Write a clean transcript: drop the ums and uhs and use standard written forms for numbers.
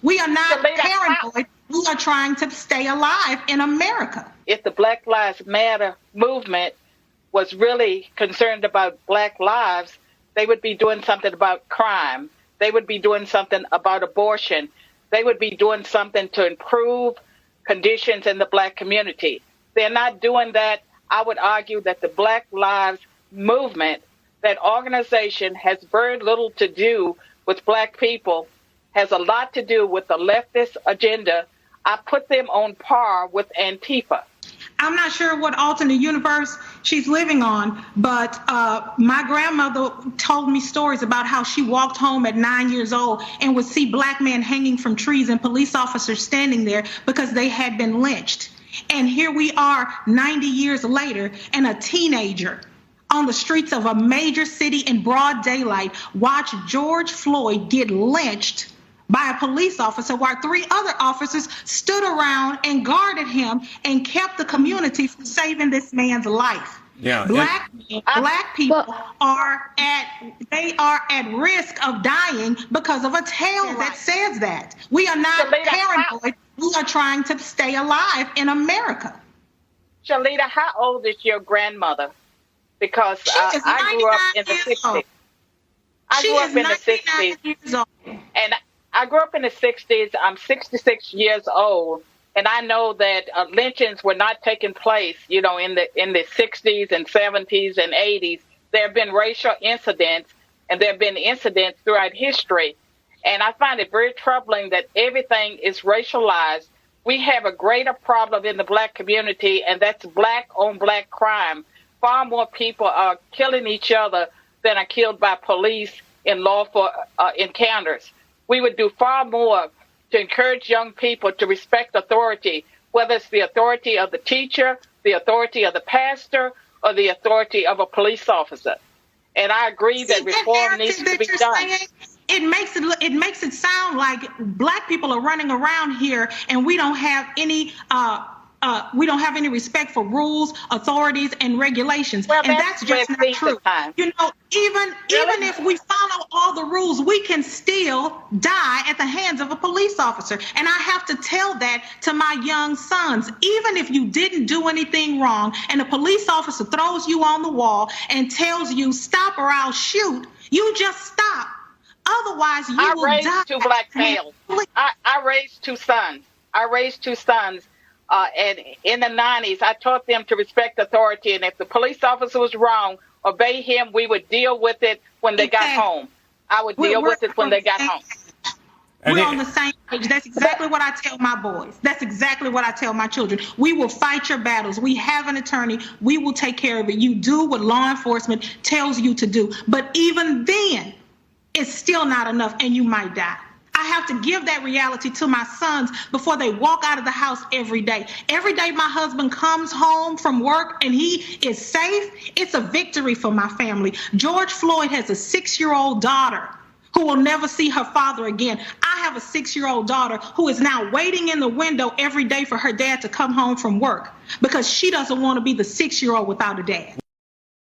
We are not paranoid. We are trying to stay alive in America. If the Black Lives Matter movement was really concerned about Black lives, they would be doing something about crime. They would be doing something about abortion. They would be doing something to improve conditions in the Black community. They're not doing that. I would argue that the Black Lives Movement, that organization, has very little to do with Black people, has a lot to do with the leftist agenda. I put them on par with Antifa. I'm not sure what alternate universe she's living on, but my grandmother told me stories about how she walked home at 9 years old and would see Black men hanging from trees and police officers standing there because they had been lynched. And here we are 90 years later, and a teenager on the streets of a major city in broad daylight watched George Floyd get lynched by a police officer while 3 other officers stood around and guarded him and kept the community from saving this man's life. Yeah, Black people are at risk of dying because of a tale that says that. We are not paranoid. We are trying to stay alive in America. Sheletta, how old is your grandmother? Because I grew up in the 60s. I grew up in the 60s. And I grew up in the 60s. I'm 66 years old, and I know that lynchings were not taking place, in the 60s and 70s and 80s. There have been racial incidents, and there have been incidents throughout history. And I find it very troubling that everything is racialized. We have a greater problem in the Black community, and that's Black on Black crime. Far more people are killing each other than are killed by police in lawful encounters. We would do far more to encourage young people to respect authority, whether it's the authority of the teacher, the authority of the pastor, or the authority of a police officer. And I agree that reform needs to be done. It makes it sound like Black people are running around here and we don't have any respect for rules, authorities, and regulations. Well, and that's just not true. Even if we follow all the rules, we can still die at the hands of a police officer. And I have to tell that to my young sons. Even if you didn't do anything wrong and a police officer throws you on the wall and tells you stop or I'll shoot, you just stop. Otherwise, you will die. I raised 2 Black males. I raised 2 sons. And in the 90s, I taught them to respect authority. And if the police officer was wrong, obey him. We would deal with it when they got home. I would deal with it when they got home. We're on the same page. That's exactly what I tell my boys. That's exactly what I tell my children. We will fight your battles. We have an attorney. We will take care of it. You do what law enforcement tells you to do. But even then, it's still not enough, and you might die. I have to give that reality to my sons before they walk out of the house every day. Every day my husband comes home from work and he is safe, it's a victory for my family. George Floyd has a 6-year-old daughter who will never see her father again. I have a 6-year-old daughter who is now waiting in the window every day for her dad to come home from work because she doesn't want to be the 6-year-old without a dad.